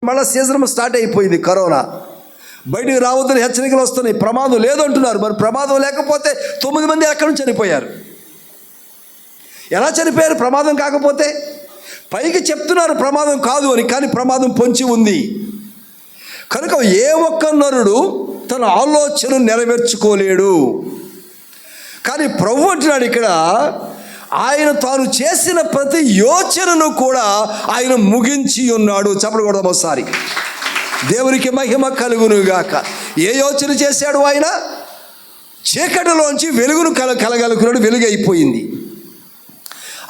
మళ్ళీ season start అయిపోయింది. Corona బయటికి రావద్దని హెచ్చరికలు వస్తున్నాయి. ప్రమాదం లేదంటున్నారు. మరి ప్రమాదం లేకపోతే 9 మంది ఎక్కడి నుంచి చనిపోయారు? ఎలా చనిపోయారు ప్రమాదం కాకపోతే? పైకి చెప్తున్నారు ప్రమాదం కాదు అని, కానీ ప్రమాదం పొంచి ఉంది. కనుక ఏ ఒక్క నరుడు తన ఆలోచన నెరవేర్చుకోలేడు. కానీ ప్రభు అంటున్నాడు ఇక్కడ, ఆయన తాను చేసిన ప్రతి యోచనను కూడా ఆయన ముగించి ఉన్నాడు. చెప్పకూడదు ఒకసారి. దేవునికి మహిమ కలుగునుగాక. ఏ యోచన చేశాడు ఆయన? చీకటిలోంచి వెలుగును కలగలుగున్నాడు. వెలుగు అయిపోయింది.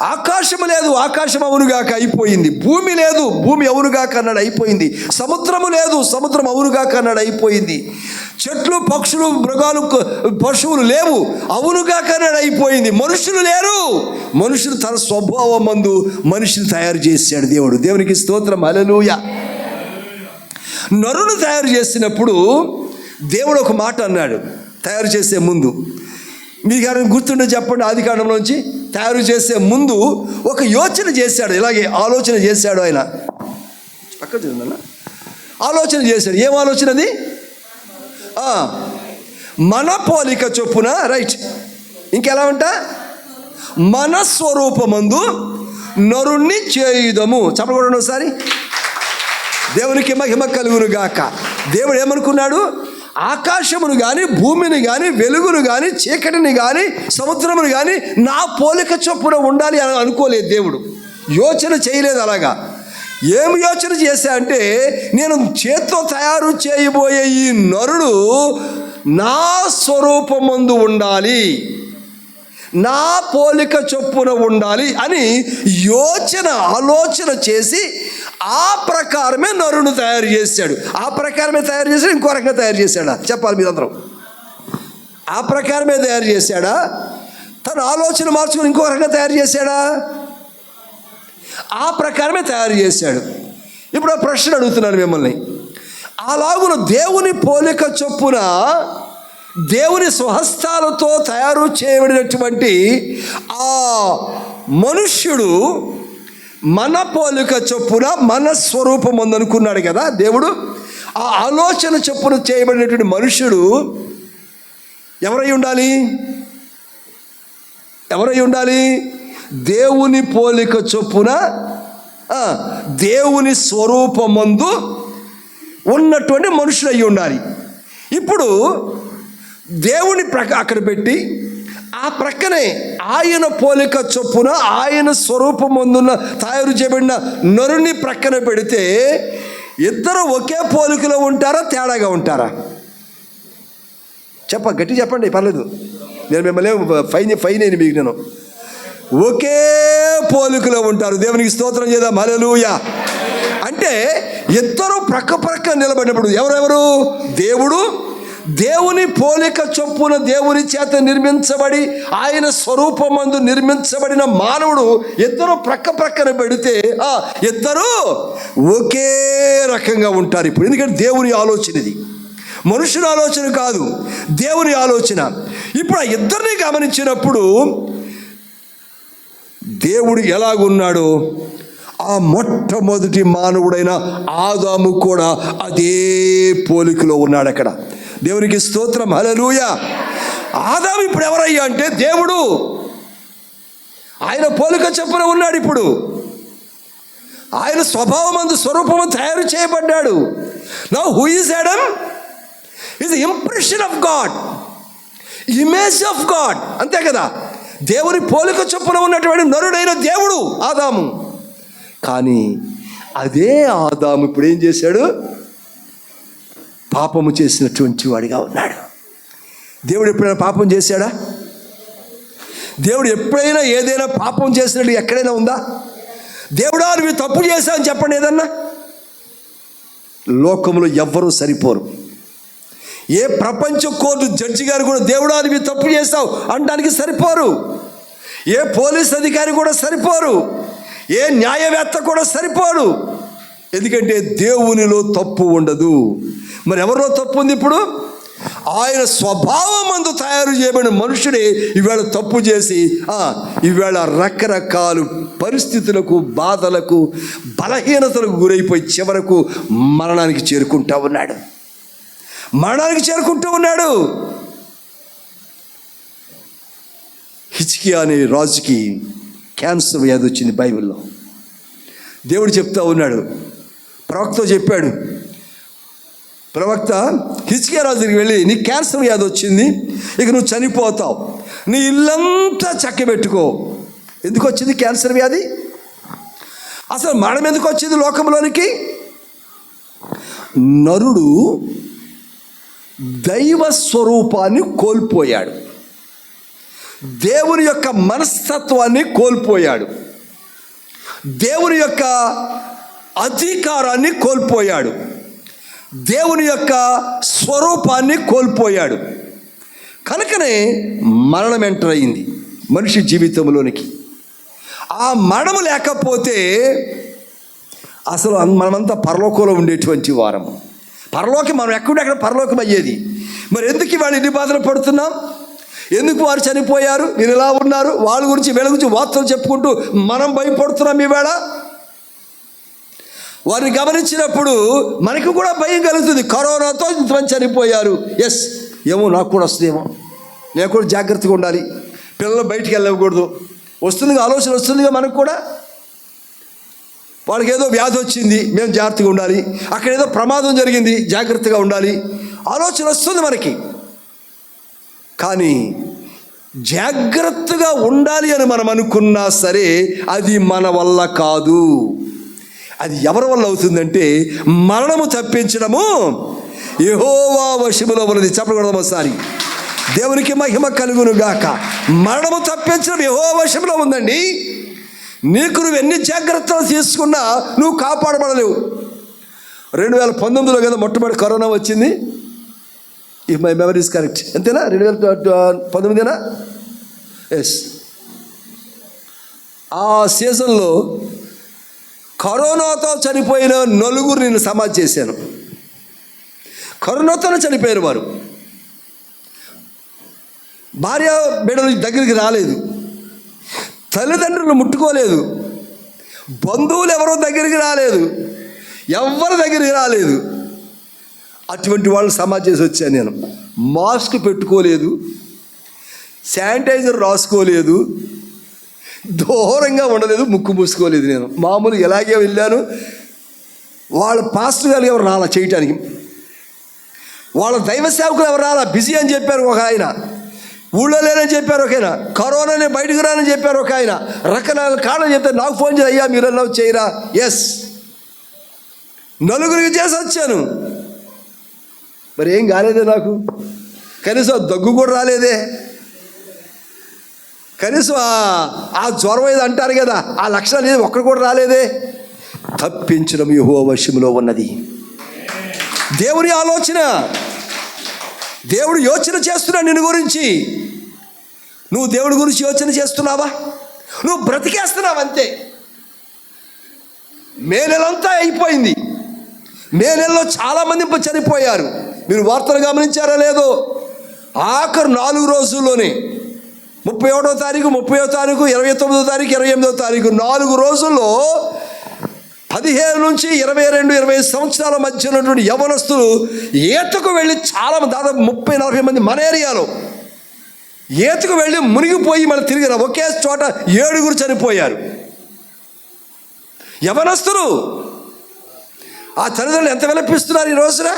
ఆకాశము లేదు, ఆకాశం అవునుగాక అయిపోయింది. భూమి లేదు, భూమి అవునుగాక అన్నాడు, అయిపోయింది. సముద్రము లేదు, సముద్రం అవునుగాక అన్నాడు, అయిపోయింది. చెట్లు, పక్షులు, మృగాలు, పశువులు లేవు, అవునుగాక అన్నాడు, అయిపోయింది. మనుషులు లేరు, మనుషులు తన స్వభావం మందు మనిషిని తయారు చేశాడు దేవుడు. దేవునికి స్తోత్రం, హల్లెలూయా. నరును తయారు చేసినప్పుడు దేవుడు ఒక మాట అన్నాడు తయారు చేసే ముందు. మీకు ఎవరైనా గుర్తుండే చెప్పండి. ఆదికాండంలోంచి తయారు చేసే ముందు ఒక యోచన చేశాడు. ఇలాగే ఆలోచన చేశాడు ఆయన. పక్కన చూడండి, ఆలోచన చేశాడు. ఏం ఆలోచన అది? మన పోలిక చొప్పున, రైట్. ఇంకెలా ఉంటా? మన స్వరూపమందు నరుణ్ణి చేయుదము. చెప్పకూడదు ఒకసారి. దేవునికి మహిమ కలుగునుగాక. దేవుడు ఏమనుకున్నాడు? ఆకాశమును కానీ, భూమిని కానీ, వెలుగును కానీ, చీకటిని కానీ, సముద్రమును కానీ నా పోలిక చొప్పున ఉండాలి అని అనుకోలేదు దేవుడు. యోచన చేయలేదు అలాగా. ఏం యోచన చేశా అంటే, నేను చేత్తో తయారు చేయబోయే ఈ నరుడు నా స్వరూపమందు ఉండాలి, నా పోలిక చొప్పున ఉండాలి అని ఆలోచన చేసి ఆ ప్రకారమే నరుని తయారు చేశాడు. ఆ ప్రకారమే తయారు చేశాడు. ఇంకో రకంగా తయారు చేశాడా? చెప్పాలి మీరందరూ. ఆ ప్రకారమే తయారు చేశాడా? తన ఆలోచన మార్చుకుని ఇంకో రకంగా తయారు చేశాడా? ఆ ప్రకారమే తయారు చేశాడు. ఇప్పుడు ఆ ప్రశ్న అడుగుతున్నాను మిమ్మల్ని. అలాగున దేవుని పోలిక చొప్పున, దేవుని స్వహస్తాలతో తయారు చేయబడినటువంటి ఆ మనుష్యుడు మన పోలిక చొప్పున మన స్వరూపం ఉందనుకున్నాడు కదా దేవుడు. ఆ ఆలోచన చొప్పున చేయబడినటువంటి మనుష్యుడు ఎవరై ఉండాలి? ఎవరై ఉండాలి? దేవుని పోలిక చొప్పున, దేవుని స్వరూపమందు ఉన్నటువంటి మనుషుడు అయి ఉండాలి. ఇప్పుడు దేవుని అక్కడ పెట్టి, ఆ ప్రక్కనే ఆయన పోలిక చొప్పున ఆయన స్వరూపం ముందున్న తయారు చేయబడిన నరుని ప్రక్కన పెడితే ఇద్దరు ఒకే పోలికలో ఉంటారా, తేడాగా ఉంటారా? గట్టి చెప్పండి, పర్లేదు. నేను మిమ్మల్ని ఫైన్ అయిన మీకు నేను ఒకే పోలికలో ఉంటారు. దేవునికి స్తోత్రం చేద్దాం, హల్లెలూయా. అంటే ఇద్దరు ప్రక్క నిలబడినప్పుడు ఎవరెవరు? దేవుడు, దేవుని పోలిక చొప్పున దేవుని చేత నిర్మించబడి ఆయన స్వరూపమందు నిర్మించబడిన మానవుడు ఇద్దరు ప్రక్కన పెడితే ఇద్దరు ఒకే రకంగా ఉంటారు. ఇప్పుడు ఎందుకంటే దేవుని ఆలోచన ఇది, మనుషుల ఆలోచన కాదు, దేవుని ఆలోచన. ఇప్పుడు ఆ ఇద్దరిని గమనించినప్పుడు దేవుడు ఎలాగున్నాడో ఆ మొట్టమొదటి మానవుడైన ఆదాము కూడా అదే పోలికలో ఉన్నాడు అక్కడ. దేవునికి స్తోత్రం, హల్లెలూయా. ఆదాము ఇప్పుడు ఎవరయ్యా అంటే దేవుడు, ఆయన పోలిక చొప్పున ఉన్నాడు. ఇప్పుడు ఆయన స్వభావమందు స్వరూపము తయారు చేయబడ్డాడు. Now who is Adam? Is impression of god, image of god, అంతే కదా. దేవుని పోలిక చొప్పున ఉన్నటువంటి నరుడైన దేవుడు ఆదాము. కానీ అదే ఆదాము ఇప్పుడు ఏం చేశాడు? పాపము చేసినటువంటి వాడిగా ఉన్నాడు. దేవుడు ఎప్పుడైనా పాపం చేశాడా? దేవుడు ఎప్పుడైనా ఏదైనా పాపం చేసినట్టు ఎక్కడైనా ఉందా? దేవుడా నువ్వు తప్పు చేశావని చెప్పండి ఏదన్నా. లోకంలో ఎవ్వరూ సరిపోరు. ఏ ప్రపంచ కోర్టు జడ్జి గారు కూడా దేవుడా నువ్వు తప్పు చేస్తావు అనడానికి సరిపోరు. ఏ పోలీస్ అధికారి కూడా సరిపోరు. ఏ న్యాయవేత్త కూడా సరిపోడు. ఎందుకంటే దేవునిలో తప్పు ఉండదు. మరి ఎవరిలో తప్పు ఉంది? ఇప్పుడు ఆయన స్వభావమందు తయారు చేయబడిన మనుషుడే ఈవేళ తప్పు చేసి ఈవేళ రకరకాల పరిస్థితులకు, బాధలకు, బలహీనతలకు గురైపోయి చివరకు మరణానికి చేరుకుంటూ ఉన్నాడు. హిజ్కియా అనే రాజుకి క్యాన్సర్ వ్యాధి వచ్చింది. బైబిల్లో దేవుడు చెప్తా ఉన్నాడు, ప్రవక్త చెప్పాడు. ప్రవక్త హిజ్కియా రాజు దగ్గరికి వెళ్ళి, నీకు క్యాన్సర్ వ్యాధి వచ్చింది, ఇక నువ్వు చనిపోతావు, నీ ఇల్లంతా చక్కబెట్టుకో. ఎందుకు వచ్చింది క్యాన్సర్ వ్యాధి? అసలు మరణం ఎందుకు వచ్చింది లోకంలోనికి? నరుడు దైవ స్వరూపాన్ని కోల్పోయాడు, దేవుని యొక్క మనస్తత్వాన్ని కోల్పోయాడు, దేవుని యొక్క అధికారాన్ని కోల్పోయాడు, దేవుని యొక్క స్వరూపాన్ని కోల్పోయాడు. కనుకనే మరణం ఎంటర్ అయింది మనిషి జీవితంలోనికి. ఆ మరణము లేకపోతే అసలు మనమంతా పరలోకంలో ఉండేటువంటి వారము. పరలోకం మనం ఎక్కడెక్కడ పరలోకం అయ్యేది. మరి ఎందుకు ఇవాళ ఇన్ని బాధలు పడుతున్నాం? ఎందుకు వారు చనిపోయారు, మీరు ఎలా ఉన్నారు, వాళ్ళ గురించి వీళ్ళ గురించి వార్తలు చెప్పుకుంటూ మనం భయపడుతున్నాం. ఈవేళ వారిని గమనించినప్పుడు మనకు కూడా భయం కలుగుతుంది. కరోనాతో ఇంతమంది చనిపోయారు, ఎస్ ఏమో నాకు కూడా వస్తుందేమో, నేను కూడా జాగ్రత్తగా ఉండాలి, పిల్లలు బయటికి వెళ్ళకూడదు, వస్తుందిగా ఆలోచన వస్తుందిగా మనకు కూడా. వాళ్ళకి ఏదో వ్యాధి వచ్చింది, మేము జాగ్రత్తగా ఉండాలి, అక్కడ ఏదో ప్రమాదం జరిగింది, జాగ్రత్తగా ఉండాలి, ఆలోచన వస్తుంది మనకి. కానీ జాగ్రత్తగా ఉండాలి అని మనం అనుకున్నా సరే అది మన వల్ల కాదు. అది ఎవరి వల్ల అవుతుందంటే మరణము తప్పించడము యెహోవా వశములో ఉన్నది. చెప్పకూడదు ఒకసారి, దేవునికి మహిమ కలుగును గాక. మరణము తప్పించడం యెహోవా వశములో ఉందండి. నీకు నువ్వు ఎన్ని జాగ్రత్తలు తీసుకున్నా నువ్వు కాపాడబడలేవు. 2019లో కదా మొట్టమొదటి కరోనా వచ్చింది. If my memory is correct, అంతేనా? 2019 ఎస్. ఆ సీజన్లో కరోనాతో చనిపోయిన 4 నేను సమాధి చేశాను. కరోనాతోనే చనిపోయారు వారు. భార్య బిడ్డల దగ్గరికి రాలేదు, తల్లిదండ్రులు ముట్టుకోలేదు, బంధువులు ఎవరో దగ్గరికి రాలేదు, ఎవరి దగ్గరికి రాలేదు. అటువంటి వాళ్ళు సమాధి చేసి వచ్చాను నేను. మాస్క్ పెట్టుకోలేదు, శానిటైజర్ రాసుకోలేదు, దూరంగా ఉండలేదు, ముక్కు మూసుకోలేదు. నేను మామూలు ఎలాగే వెళ్ళాను. వాళ్ళ పాస్టర్ గారు ఎవరు రాలా చేయటానికి, వాళ్ళ దైవ సేవకులు ఎవరు రాలా. బిజీ అని చెప్పారు ఒక ఆయన, ఊళ్ళో లేనని చెప్పారు ఒక ఆయన, కరోనానే బయటకు రానని చెప్పారు ఒక ఆయన, రకరకాల కారణం చెప్తారు. నాకు ఫోన్ చేయ, అయ్యా మీరు ఎలా చేయరా? ఎస్, 4 చేసి వచ్చాను. మరి ఏం కాలేదే నాకు, కనీసం దగ్గు కూడా రాలేదే, కనీసం ఆ జ్వరం ఏది అంటారు కదా, ఆ లక్షణాలు ఏది ఒక్కడు కూడా రాలేదే. తప్పించడం యెహోవా వశములో ఉన్నది. దేవుని ఆలోచన, దేవుడు యోచన చేస్తున్నాడు నిన్ను గురించి. నువ్వు దేవుడి గురించి యోచన చేస్తున్నావా? నువ్వు బ్రతికేస్తున్నావు అంతే. మే నెలంతా అయిపోయింది. మే నెలలో చాలామంది చనిపోయారు. మీరు వార్తలు గమనించారా లేదో? ఆఖరు 4 రోజుల్లోనే 31వ తారీఖు, 30వ తారీఖు, 29వ తారీఖు, 28వ తారీఖు 4 రోజుల్లో 15 నుంచి 22, 20 సంవత్సరాల మధ్య ఉన్నటువంటి యవనస్తులు ఈతకు వెళ్ళి చాలా దాదాపు 30-40 మంది మన ఏరియాలో ఈతకు వెళ్ళి మునిగిపోయి మళ్ళీ తిరిగి ఒకే చోట 7 చనిపోయారు యవనస్తులు. ఆ తల్లిదండ్రులు ఎంత విలపిస్తున్నారు ఈ రోజున.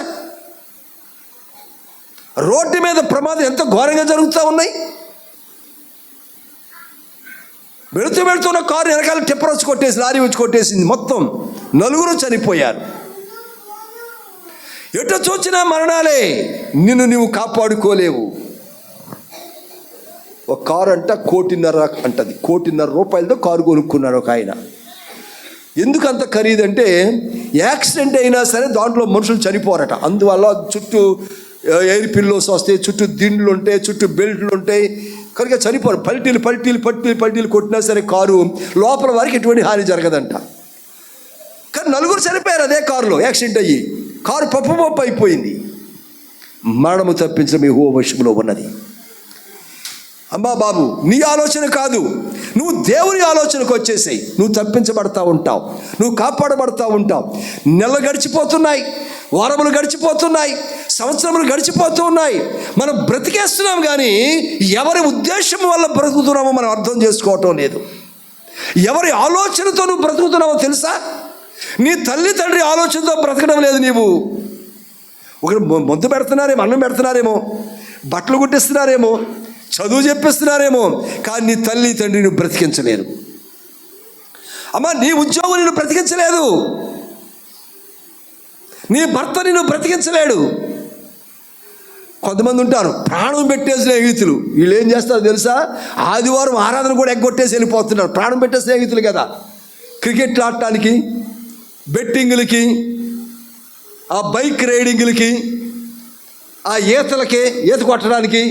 రోడ్డు మీద ప్రమాదం ఎంత ఘోరంగా జరుగుతూ ఉన్నాయి. వెళుతున్న కారు వెనకాల టిప్పర్ వచ్చి కొట్టేసి, లారీ వచ్చి కొట్టేసింది, మొత్తం 4 చనిపోయారు. ఎటు చూచినా మరణాలే. నిన్ను నువ్వు కాపాడుకోలేవు. ఒక కారు అంట 1,50,00,000 అంటది, 1,50,00,000 రూపాయలతో కారు కొనుక్కున్నాడు ఒక ఆయన. ఎందుకు అంత ఖరీదంటే యాక్సిడెంట్ అయినా సరే దాంట్లో మనుషులు చనిపోరట. అందువల్ల చుట్టూ ఎయిర్ పిల్లోస్ వస్తాయి, చుట్టూ దిండ్లు ఉంటాయి, చుట్టూ బెల్ట్లు ఉంటాయి, కనుక చనిపోరు. పల్టీలు కొట్టినా సరే కారు లోపల వారికి ఎటువంటి హాని జరగదంట. కానీ 4 చనిపోయారు అదే కారులో యాక్సిడెంట్ అయ్యి. కారు పప్పు అయిపోయింది. మరణము తప్పించడం యెహోవా వశములో ఉన్నది. అమ్మా బాబు, నీ ఆలోచన కాదు, నువ్వు దేవుని ఆలోచనకు వచ్చేసాయి. నువ్వు తప్పించబడతా ఉంటావు, నువ్వు కాపాడబడతా ఉంటావు. నెలలు గడిచిపోతున్నాయి, వారములు గడిచిపోతున్నాయి, సంవత్సరములు గడిచిపోతూ ఉన్నాయి. మనం బ్రతికేస్తున్నాం, కానీ ఎవరి ఉద్దేశం వల్ల బ్రతుకుతున్నామో మనం అర్థం చేసుకోవటం లేదు. ఎవరి ఆలోచనతో నువ్వు బ్రతుకుతున్నావో తెలుసా? నీ తల్లి తండ్రి ఆలోచనతో బ్రతకడం లేదు. నీవు ఒకరు మొద్దు పెడుతున్నారేమో, అన్నం పెడుతున్నారేమో, బట్టలు కుట్టిస్తున్నారేమో, చదువు చెప్పిస్తున్నారేమో, కానీ నీ తల్లి తండ్రి నువ్వు బ్రతికించలేరు. అమ్మా, నీ ఉద్యోగం నిన్ను బ్రతికించలేదు, నీ భర్త నిన్ను బ్రతికించలేడు. కొంతమంది ఉంటారు ప్రాణం పెట్టే స్నేహితులు. వీళ్ళు ఏం చేస్తారో తెలుసా? ఆదివారం ఆరాధన కూడా ఎగ్గొట్టేసి వెళ్ళిపోతున్నారు. ప్రాణం పెట్టే స్నేహితులు కదా. క్రికెట్లు ఆడటానికి, బెట్టింగులకి, ఆ బైక్ రైడింగులకి, ఆ ఈతలకి, ఈత కొట్టడానికి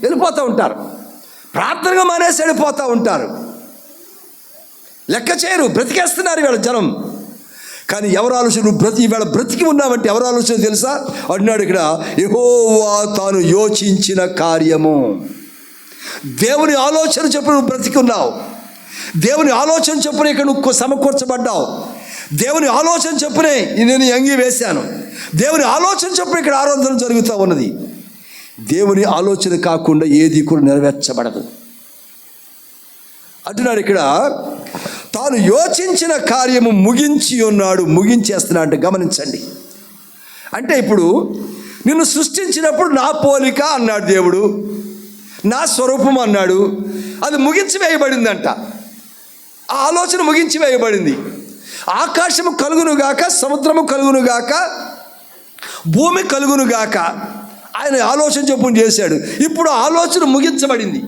వెళ్ళిపోతూ ఉంటారు. ప్రార్థనగా మానేసి వెళ్ళిపోతూ ఉంటారు. లెక్క చేయరు, బ్రతికేస్తున్నారు వీళ్ళ జనం. కానీ ఎవరు ఆలోచన? నువ్వు ఈవేళ బ్రతికి ఉన్నావంటే ఎవరు ఆలోచన తెలుసా? అన్నాడు ఇక్కడ, యెహోవా తాను యోచించిన కార్యము. దేవుని ఆలోచన చొప్పున నువ్వు బ్రతికి ఉన్నావు. దేవుని ఆలోచన చొప్పున ఇక్కడ నువ్వు సమకూర్చబడ్డావు. దేవుని ఆలోచన చొప్పునే నేను అంగీ వేశాను. దేవుని ఆలోచన చొప్పున ఇక్కడ ఆరాధన జరుగుతూ ఉన్నది. దేవుని ఆలోచన కాకుండా ఏది కూడా నెరవేర్చబడదు అంటున్నాడు ఇక్కడ. తాను యోచించిన కార్యము ముగించి ఉన్నాడు. ముగించేస్తున్నా అంటే గమనించండి. అంటే ఇప్పుడు నిన్ను సృష్టించినప్పుడు నా పోలిక అన్నాడు దేవుడు, నా స్వరూపం అన్నాడు. అది ముగించి వేయబడిందంట. ఆ ఆలోచన ముగించి వేయబడింది. ఆకాశము కలుగునుగాక, సముద్రము కలుగునుగాక, భూమి కలుగునుగాక ఆయన ఆలోచన చొప్పున చేశాడు. ఇప్పుడు ఆలోచన ముగించబడింది.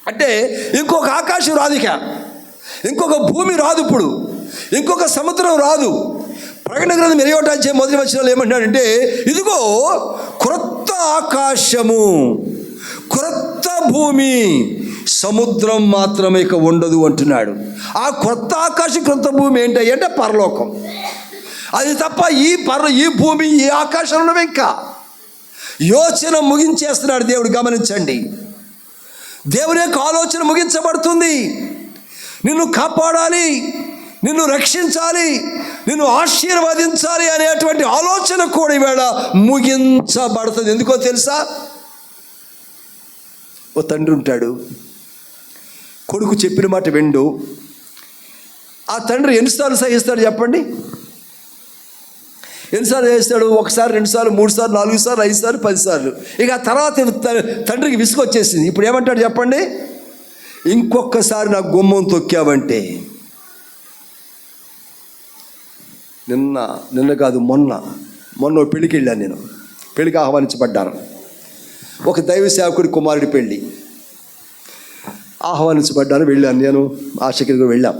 అంటే ఇంకొక ఆకాశం రాదు, ఇక ఇంకొక భూమి రాదు, ఇప్పుడు ఇంకొక సముద్రం రాదు. ప్రకటన గ్రంథం 21వ అధ్యాయం 1వ వచనంలో ఏమంటాడంటే, ఇదిగో క్రొత్త ఆకాశము, క్రొత్త భూమి, సముద్రం మాత్రమే ఇక ఉండదు అంటున్నాడు. ఆ క్రొత్త ఆకాశం, క్రొత్త భూమి ఏంటి అంటే పరలోకం. అది తప్ప ఈ భూమి, ఈ ఆకాశంలో ఇంకా యోచన ముగించేస్తున్నాడు దేవుడు. గమనించండి, దేవుని యొక్క ఆలోచన ముగించబడుతుంది. నిన్ను కాపాడాలి, నిన్ను రక్షించాలి, నిన్ను ఆశీర్వదించాలి అనేటువంటి ఆలోచన కూడా ఈవేళ ముగించబడుతుంది. ఎందుకో తెలుసా? ఓ తండ్రి ఉంటాడు, కొడుకు చెప్పిన మాట విండు. ఆ తండ్రి ఎన్నిసార్లు సహిస్తాడు చెప్పండి? ఎన్నిసార్లు చేస్తాడు? 1 సారి, 2 సార్లు, 3 సార్లు, 4 సార్లు, 5 సార్లు, 10 సార్లు. ఇక ఆ తర్వాత తండ్రికి విసుగొచ్చేసింది. ఇప్పుడు ఏమంటాడు చెప్పండి? ఇంకొకసారి నా గుమ్మం తొక్కావంటే, నిన్న కాదు మొన్న పెళ్ళికి వెళ్ళాను. నేను పెళ్ళికి ఆహ్వానించబడ్డాను. ఒక దైవ సేవకుడి కుమారుడి పెళ్ళి ఆహ్వానించబడ్డాను. వెళ్ళాను, నేను ఆశకి వెళ్ళాం.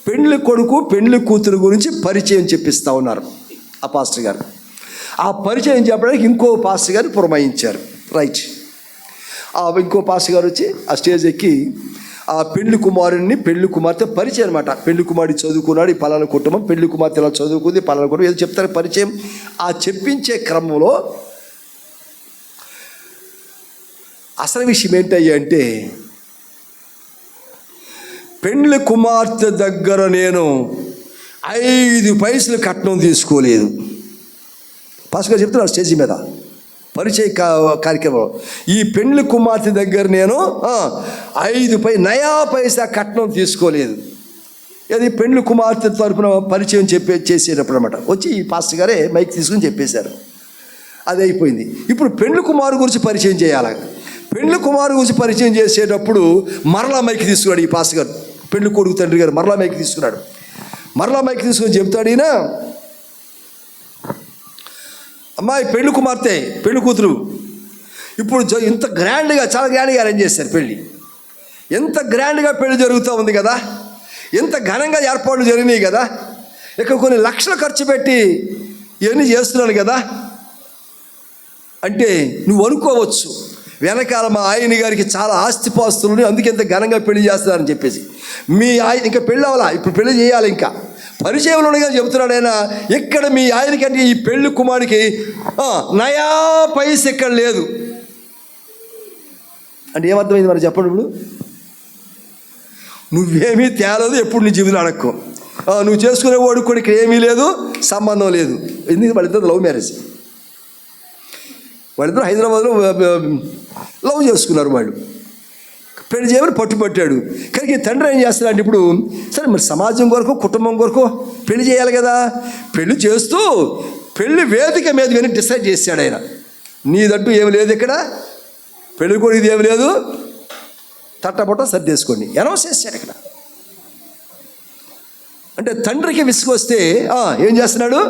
పెండ్లి కొడుకు పెండ్లి కూతురు గురించి పరిచయం చెప్పిస్తూ ఉన్నారు ఆ పాస్టర్ గారు. ఆ పరిచయం చెప్పడానికి ఇంకో పాస్టర్ గారు పురమాయించారు. రైట్. ఇంకో పాస్టర్ గారు వచ్చి ఆ స్టేజ్ ఎక్కి ఆ పెళ్లి కుమారుడిని, పెళ్లి కుమార్తె పరిచయం అనమాట. పెళ్లి కుమారుడు చదువుకున్నాడు, ఈ పలానా కుటుంబం, పెళ్లి కుమార్తె ఇలా చదువుకుంది, పలానా కుటుంబం, ఏదో చెప్తారు పరిచయం. ఆ చెప్పించే క్రమంలో అసలు విషయం ఏంటయ్యా అంటే, పెండ్లి కుమార్తె దగ్గర నేను 5 పైసలు కట్నం తీసుకోలేదు. పాస్టర్ గారు చెప్తున్నారు స్టేజీ మీద పరిచయ కార్యక్రమంలో. ఈ పెండ్లి కుమార్తె దగ్గర నేను 5 నయా పైసా కట్నం తీసుకోలేదు. అది పెండ్లి కుమార్తె తరపున పరిచయం చేసేటప్పుడు అనమాట. వచ్చి ఈ పాస్టర్ గారే మైక్ తీసుకుని చెప్పేశారు. అది అయిపోయింది. ఇప్పుడు పెండ్లి కుమారు గురించి పరిచయం చేయాలి. పెండ్లి కుమారు గురించి పరిచయం చేసేటప్పుడు మరలా మైక్ తీసుకున్నాడు ఈ పాస్టర్ గారు. పెండ్లి కొడుకు తండ్రి గారు మరలా మైక్ తీసుకున్నాడు. మరలా మైక్ తీసుకొని చెప్తాడు ఈయన, అమ్మాయి పెళ్లి కుమార్తె, పెళ్లి కూతురు, ఇప్పుడు ఇంత గ్రాండ్గా, చాలా గ్రాండ్గా అరేంజ్ చేశారు పెళ్ళి. ఎంత గ్రాండ్గా పెళ్లి జరుగుతూ ఉంది కదా, ఎంత ఘనంగా ఏర్పాట్లు జరిగినాయి కదా, ఇక కొన్ని లక్షలు ఖర్చు పెట్టి ఇవన్నీ చేస్తున్నాను కదా అంటే నువ్వు అనుకోవచ్చు, వెనకాల మా ఆయన గారికి చాలా ఆస్తిపాస్తులు, అందుకే ఇంత ఘనంగా పెళ్లి చేస్తున్నారని చెప్పేసి. మీ ఆయన ఇంకా పెళ్ళి అవ్వాలా, ఇప్పుడు పెళ్లి చేయాలి. ఇంకా పరిచయంలో ఉండగా చెబుతున్నాడు ఆయన, ఇక్కడ మీ ఆయనకంటే ఈ పెళ్లి కుమారుడికి నయా పైస ఎక్కడ లేదు అంటే ఏమర్థమైంది మరి చెప్పండి. ఇప్పుడు నువ్వేమీ తేలేదు, ఎప్పుడు నీ జీవితం అడక్కో, నువ్వు చేసుకునే వాడికి కూడా ఇక్కడ ఏమీ లేదు, సంబంధం లేదు. ఎందుకంటే వాళ్ళిద్దరు లవ్ మ్యారేజ్, వాళ్ళిద్దరు హైదరాబాద్లో లవ్ చేసుకున్నారు. వాళ్ళు పెళ్లి చేయమని పట్టుబట్టాడు. కానీ తండ్రి ఏం చేస్తున్నాడు ఇప్పుడు, సరే మరి సమాజం కొరకు కుటుంబం కొరకు పెళ్లి చేయాలి కదా. పెళ్లి చేస్తూ పెళ్లి వేదిక మీద కానీ డిసైడ్ చేశాడు ఆయన, నీదంటూ ఏమి లేదు ఇక్కడ, పెళ్లి కూడా ఇది ఏమి లేదు, తట్టబొట్ట సర్దేసుకోండి అనౌన్స్ చేశాడు ఇక్కడ. అంటే తండ్రికి విసుగొస్తే ఏం చేస్తున్నాడు,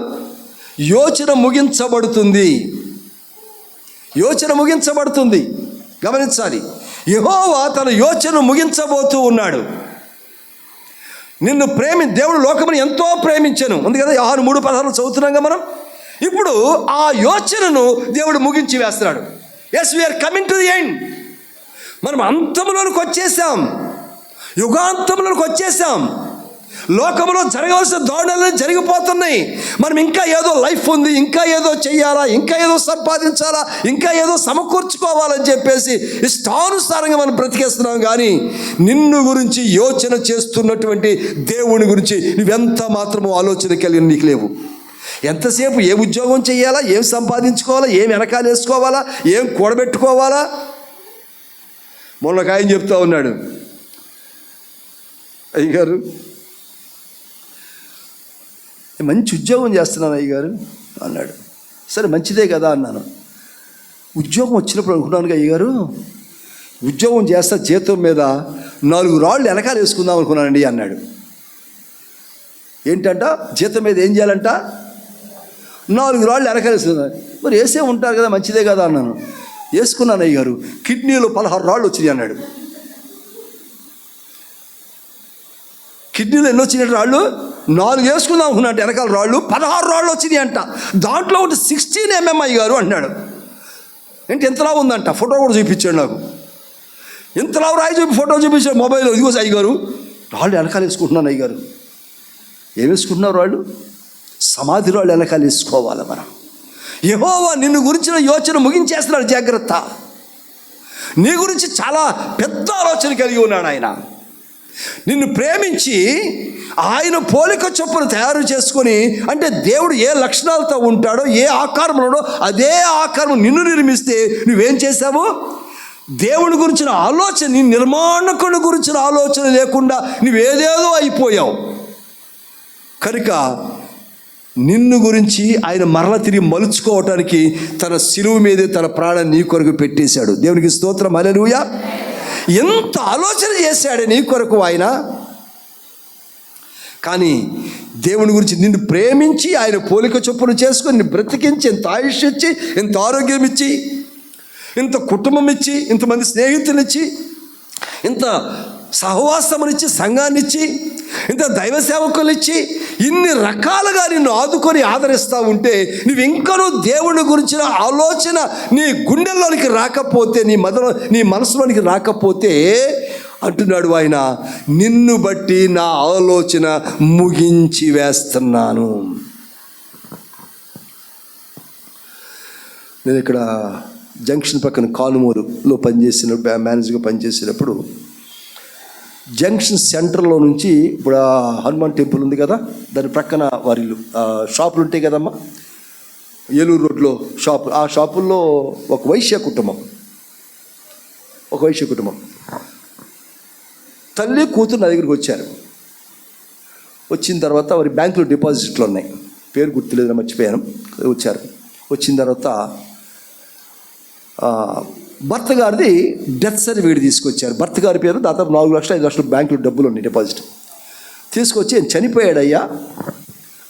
యోచన ముగించబడుతుంది, యోచన ముగించబడుతుంది. గమనించాలి, యెహోవా తన యోచన ముగించబోతూ ఉన్నాడు. నిన్ను దేవుడు లోకమును ఎంతో ప్రేమించెను ఉంది కదా, యోహాను 3:16 చదువుతున్నాగా మనం. ఇప్పుడు ఆ యోచనను దేవుడు ముగించి వేస్తున్నాడు. Yes, we are coming to the end. మనం అంతములోనికి వచ్చేసాం, యుగాంతములోనికి వచ్చేసాం. లోకంలో జరగవలసిన దాడులన్నీ జరిగిపోతున్నాయి. మనం ఇంకా ఏదో లైఫ్ ఉంది, ఇంకా ఏదో చెయ్యాలా, ఇంకా ఏదో సంపాదించాలా, ఇంకా ఏదో సమకూర్చుకోవాలని చెప్పేసి ఇష్టానుసారంగా మనం బ్రతికేస్తున్నాం. కానీ నిన్ను గురించి యోచన చేస్తున్నటువంటి దేవుని గురించి నువ్వెంత మాత్రమో ఆలోచన కలిగి నీకు లేవు. ఎంతసేపు ఏ ఉద్యోగం చేయాలా, ఏం సంపాదించుకోవాలా, ఏం వెనకాల వేసుకోవాలా, ఏం కూడబెట్టుకోవాలా. మొన్న ఒక ఆయన చెప్తా ఉన్నాడు, అయ్యగారు మంచి ఉద్యోగం చేస్తున్నాను అయ్యగారు అన్నాడు. సరే మంచిదే కదా అన్నాను. ఉద్యోగం వచ్చినప్పుడు అనుకున్నాను, అయ్యగారు ఉద్యోగం చేస్తా జీతం మీద 4 రాళ్ళు వెనకాల వేసుకుందాం అనుకున్నానండి అన్నాడు. ఏంటంట, జీతం మీద ఏం చేయాలంట, 4 రాళ్ళు వెనకాల వేసుకున్నాను. మరి వేసే ఉంటారు కదా, మంచిదే కదా అన్నాను. వేసుకున్నాను అయ్యగారు, కిడ్నీలో 16 రాళ్ళు వచ్చినాయి అన్నాడు. కిడ్నీలో ఎన్ని వచ్చినాయి రాళ్ళు, 4 వేసుకుందాం అనుకున్నట్టు వెనకాల రాళ్ళు 16 రాళ్ళు వచ్చినాయి అంట. దాంట్లో ఒకటి 16 mm అయ్యగారు అన్నాడు. ఏంటి ఎంతలా ఉందంట, ఫోటో కూడా చూపించాడు నాకు. ఎంతలా రాయి ఫోటో చూపించాడు మొబైల్లో. ఇదిగో అయ్యగారు రాళ్ళు వెనకాల వేసుకుంటున్నాను అయ్యగారు. ఏం వేసుకుంటున్నారు రాళ్ళు, సమాధి రాళ్ళు వెనకాల వేసుకోవాలి మనం. యెహోవా నిన్ను గురించిన యోచన ముగించేస్తున్నాడు. జాగ్రత్త, నీ గురించి చాలా పెద్ద ఆలోచన కలిగి ఉన్నాడు ఆయన. నిన్ను ప్రేమించి ఆయన పోలిక చొప్పున తయారు చేసుకొని, అంటే దేవుడు ఏ లక్షణాలతో ఉంటాడో, ఏ ఆకారంలో అదే ఆకారం నిన్ను నిర్మిస్తే నువ్వేం చేశావు, దేవుని గురించిన ఆలోచన, నీ నిర్మాణకుని గురించిన ఆలోచన లేకుండా నువ్వేదేదో అయిపోయావు. కనుక నిన్ను గురించి ఆయన మరల తిరిగి మలుచుకోవటానికి తన శిలువ మీదే తన ప్రాణాన్ని నీ కొరకు పెట్టేశాడు. దేవునికి స్తోత్రం, హల్లెలూయా. ఎంత ఆలోచన చేశాడు నీ కొరకు ఆయన. కానీ దేవుని గురించి నిన్ను ప్రేమించి ఆయన పోలిక చొప్పున చేసుకొని నిన్ను బ్రతికించి, ఇంత ఆయుష్ ఇచ్చి, ఇంత ఆరోగ్యం ఇచ్చి, ఇంత కుటుంబం ఇచ్చి, ఇంతమంది స్నేహితునిచ్చి, ఇంత సహవాసమునిచ్చి, సంఘాన్నిచ్చి, ఇంత దైవ సేవకులు ఇచ్చి, ఇన్ని రకాలుగా నిన్ను ఆదుకొని ఆదరిస్తూ ఉంటే నువ్వు ఇంకనూ దేవుని గురించిన ఆలోచన నీ గుండెల్లోనికి రాకపోతే, నీ మనసులోనికి రాకపోతే అంటున్నాడు ఆయన, నిన్ను బట్టి నా ఆలోచన ముగించి వేస్తున్నాను. నేను ఇక్కడ జంక్షన్ పక్కన కానుమూరులో మేనేజర్గా పనిచేసినప్పుడు జంక్షన్ సెంటర్లో నుంచి ఇప్పుడు హనుమాన్ టెంపుల్ ఉంది కదా, దాని ప్రక్కన వారి షాపులు ఉంటాయి కదమ్మా, ఏలూరు రోడ్లో షాపు. ఆ షాపుల్లో ఒక వైశ్య కుటుంబం తల్లి కూతురు నా దగ్గరికి వచ్చారు. వచ్చిన తర్వాత వారి బ్యాంకులో డిపాజిట్లు ఉన్నాయి, పేరు గుర్తులేదు, మర్చిపోయాను. వచ్చారు. వచ్చిన తర్వాత భర్త గారిది డెత్ సర్టిఫికేట్ తీసుకొచ్చారు. భర్త గారి పేరు దాదాపు 4 లక్షలు 5 లక్షలు బ్యాంకులో డబ్బులు ఉన్నాయి, డిపాజిట్ తీసుకొచ్చి, చనిపోయాడయ్యా,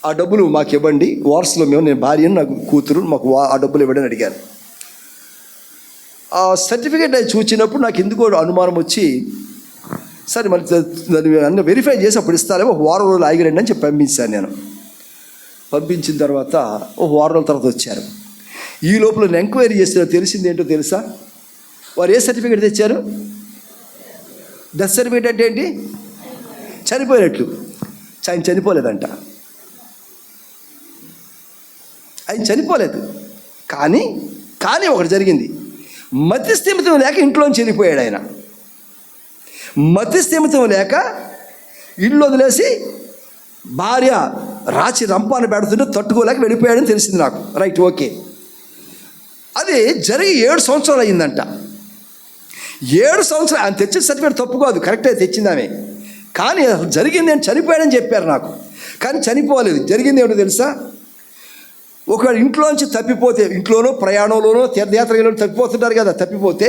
ఆ డబ్బులు మాకు ఇవ్వండి, వారసులో మేము, నేను భార్యను, నాకు కూతురు, మాకు ఆ డబ్బులు ఇవ్వండి అని అడిగారు. ఆ సర్టిఫికేట్ అది చూసినప్పుడు నాకు ఎందుకో అనుమానం వచ్చి, సరే మరి దాన్ని అన్నీ వెరిఫై చేసి అప్పుడు ఇస్తారేమో, 1 వారం రోజులు ఆగిరండి అని చెప్పి పంపించాను నేను. పంపించిన తర్వాత 1 వారం రోజుల తర్వాత వచ్చారు. ఈ లోపల నేను ఎంక్వైరీ చేస్తే తెలిసింది ఏంటో తెలుసా, వారు ఏ సర్టిఫికేట్ తెచ్చారు, డెత్ సర్టిఫికేట్ అంటే ఏంటి, చనిపోయినట్లు. ఆయన చనిపోలేదంట. ఆయన చనిపోలేదు. కానీ ఒకటి జరిగింది. మతి స్థిమితం లేక ఇంట్లోంచి వెళ్ళిపోయాడు ఆయన. మతి స్థిమితం లేక ఇల్లు వదిలేసి భార్య రాచి రంపాన్ని పెడుతుంటే తట్టుకోలేక వెళ్ళిపోయాడని తెలిసింది నాకు. Right, okay. అది జరిగి 7 సంవత్సరాలు అయిందంట. 7 సంవత్సరాలు ఆయన తెచ్చిన సర్టిఫికేట్ తప్పు కాదు, కరెక్టే తెచ్చింది ఆమె. కానీ జరిగింది నేను చనిపోయాడని చెప్పారు నాకు. కానీ చనిపోలేదు. జరిగింది ఏమిటో తెలుసా? ఒకవేళ ఇంట్లోంచి తప్పిపోతే, ఇంట్లోనో ప్రయాణంలోనో తీర్థయాత్రలోనో తప్పిపోతుంటారు కదా, తప్పిపోతే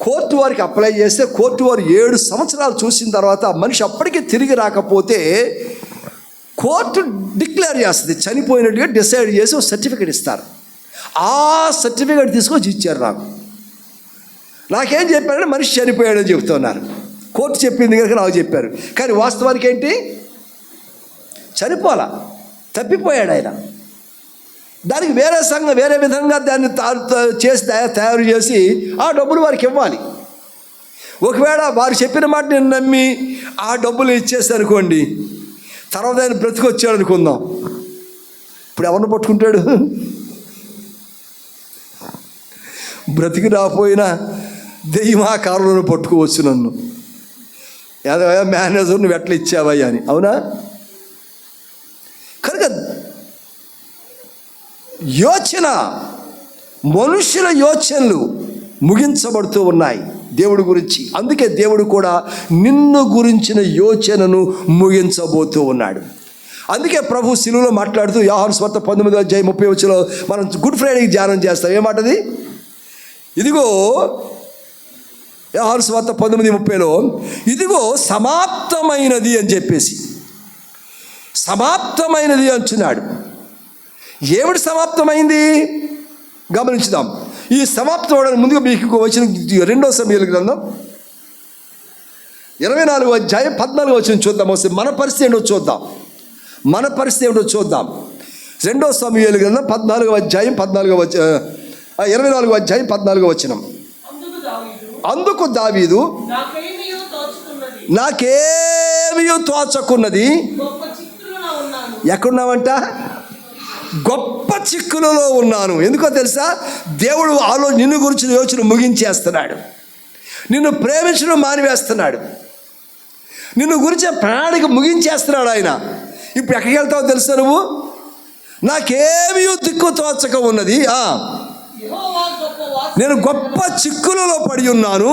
కోర్టు వారికి అప్లై చేస్తే కోర్టు వారు 7 సంవత్సరాలు చూసిన తర్వాత మనిషి అప్పటికే తిరిగి రాకపోతే కోర్టు డిక్లేర్ చేస్తుంది, చనిపోయినట్టుగా డిసైడ్ చేసి ఒక సర్టిఫికేట్ ఇస్తారు. ఆ సర్టిఫికేట్ తీసుకొచ్చి ఇచ్చారు నాకు. నాకేం చెప్పారంటే మనిషి చనిపోయాడని చెబుతున్నారు. కోర్టు చెప్పింది కనుక నాకు చెప్పారు. కానీ వాస్తవానికి ఏంటి? చనిపోలా, తప్పిపోయాడు ఆయన. దానికి వేరే సంఘం వేరే విధంగా దాన్ని తయారు చేసి ఆ డబ్బులు వారికి ఇవ్వాలి. ఒకవేళ వారు చెప్పిన మాట నేను నమ్మి ఆ డబ్బులు ఇచ్చేసి అనుకోండి, తర్వాత ఆయన బ్రతికొచ్చాడు అనుకుందాం, ఇప్పుడు ఎవరిని పట్టుకుంటాడు? బ్రతికి రాపోయినా దెయ్యమాకారంలో పట్టుకోవచ్చు నన్ను. ఏదో మేనేజర్ నువ్వు ఎట్లా ఇచ్చావయ్యా అని. అవునా? కనుక యోచన, మనుషుల యోచనలు ముగించబడుతూ ఉన్నాయి దేవుడి గురించి. అందుకే దేవుడు కూడా నిన్ను గురించిన యోచనను ముగించబోతూ ఉన్నాడు. అందుకే ప్రభు శిలువలో మాట్లాడుతూ యోహాను సువార్త 19:30 మనం గుడ్ ఫ్రైడేకి ధ్యానం చేస్తాం. ఏమాటది? ఇదిగో యోహాను సువార్త 19:30 ఇదిగో సమాప్తమైనది అని చెప్పేసి, సమాప్తమైనది అంటున్నాడు. ఏమిటి సమాప్తమైంది? గమనించుదాం. ఈ సమాప్తం అవడానికి ముందుగా మీకు వచ్చిన 2వ సమూయేలు గ్రంథం 24వ అధ్యాయం 14వ వచనం చూద్దాం. మన పరిస్థితి ఏంటో చూద్దాం. 2వ సమూయేలు గ్రంథం 24వ అధ్యాయం 24వ అధ్యాయం 14వ వచనం. అందుకు దావీదు నాకేమీ తోచకున్నది. ఎక్కడున్నావంట? గొప్ప చిక్కులలో ఉన్నాను. ఎందుకో తెలుసా? దేవుడు నిన్ను గురించి యోచన ముగించేస్తున్నాడు. నిన్ను ప్రేమించడం మానివేస్తున్నాడు. నిన్ను గురించి ప్రణాళిక ముగించేస్తున్నాడు ఆయన. ఇప్పుడు ఎక్కడికి వెళ్తావో తెలుసా? నువ్వు నాకేమీ దిక్కు తోచక ఉన్నది, నేను గొప్ప చిక్కులలో పడి ఉన్నాను,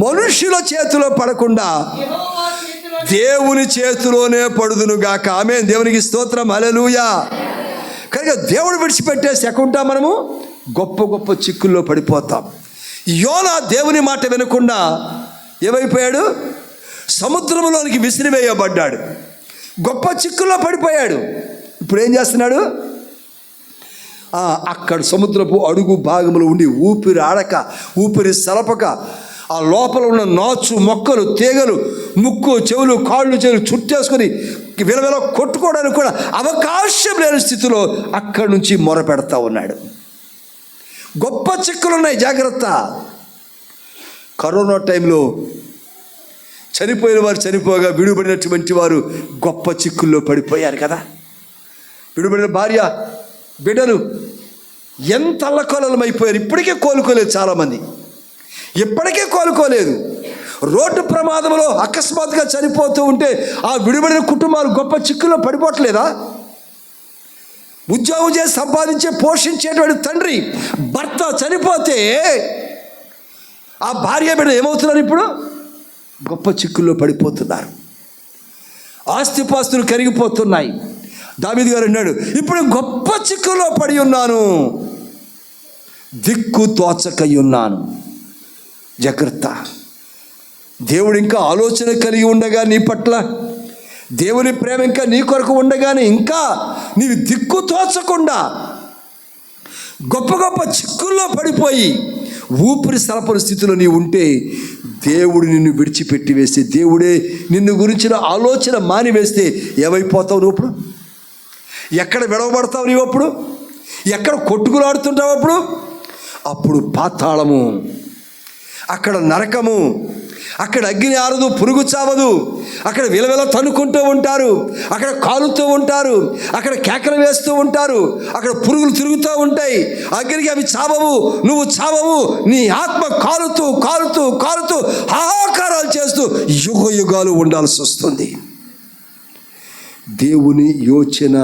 మనుషుల చేతిలో పడకుండా దేవుని చేతిలోనే పడుదును గాక. ఆమేన్. దేవునికి స్తోత్రం. హల్లెలూయా. కనుక దేవుడు విడిచిపెట్టేసి ఎక్కడుంటాం? మనము గొప్ప గొప్ప చిక్కుల్లో పడిపోతాం. యోనా దేవుని మాట వినకుండా ఏమైపోయాడు? సముద్రంలోనికి విసిరివేయబడ్డాడు. గొప్ప చిక్కుల్లో పడిపోయాడు. ఇప్పుడు ఏం చేస్తున్నాడు? అక్కడ సముద్రపు అడుగు భాగంలో ఉండి ఊపిరి ఆడక, ఊపిరి సలపక, ఆ లోపల ఉన్న నాచు మొక్కలు, తీగలు, ముక్కు, చెవులు, కాళ్ళు, చేతులు చుట్టేసుకొని విలవిల కొట్టుకోవడానికి కూడా అవకాశం లేని స్థితిలో అక్కడి నుంచి మొరపెడతా ఉన్నాడు. గొప్ప చిక్కులు ఉన్నాయి, జాగ్రత్త. కరోనా టైంలో చనిపోయిన వారు చనిపోగా విడుబడినటువంటి వారు గొప్ప చిక్కుల్లో పడిపోయారు కదా. విడుబడిన భార్య, బిడ్డలు ఎంత అల్లకల్లోలమైపోయారు. ఇప్పటికే కోలుకోలేదు చాలామంది, ఇప్పటికే కోలుకోలేదు. రోడ్డు ప్రమాదంలో అకస్మాత్తుగా చనిపోతూ ఉంటే ఆ విడిబడిన కుటుంబాలు గొప్ప చిక్కుల్లో పడిపోవట్లేదా? ఉద్యోగం చేసి సంపాదించే పోషించేటువంటి తండ్రి భర్త చనిపోతే ఆ భార్య బిడ్డ ఏమవుతున్నారు? ఇప్పుడు గొప్ప చిక్కుల్లో పడిపోతున్నారు. ఆస్తిపాస్తులు కరిగిపోతున్నాయి. దావీదు గారు అన్నాడు, ఇప్పుడు గొప్ప చిక్కులో పడి ఉన్నాను, దిక్కు తోచకయున్నాను. జాగ్రత్త. దేవుడు ఇంకా ఆలోచన కలిగి ఉండగా నీ పట్ల, దేవుని ప్రేమ ఇంకా నీ కొరకు ఉండగానే ఇంకా నీవు దిక్కు తోచకుండా గొప్ప గొప్ప చిక్కుల్లో పడిపోయి ఊపిరి సలపని స్థితిలో నీవు ఉంటే దేవుడు నిన్ను విడిచిపెట్టి వేస్తే, దేవుడే నిన్ను గురించిన ఆలోచన మానివేస్తే ఏమైపోతావు నువ్వు? ఇప్పుడు ఎక్కడ విడవబడతావు నీవు? అప్పుడు ఎక్కడ కొట్టుకులాడుతుంటావు? అప్పుడు పాతాళము, అక్కడ నరకము, అక్కడ అగ్ని ఆరదు, పురుగు చావదు, అక్కడ విలవిల తన్నుకుంటూ ఉంటారు, అక్కడ కాలుతూ ఉంటారు, అక్కడ కేకలు వేస్తూ ఉంటారు, అక్కడ పురుగులు తిరుగుతూ ఉంటాయి. అగ్నికి అవి చావవు, నువ్వు చావవు. నీ ఆత్మ కాలుతూ కాలుతూ కాలుతూ హాహాకారాలు చేస్తూ యుగ యుగాలు ఉండాల్సి వస్తుంది. దేవుని యోచన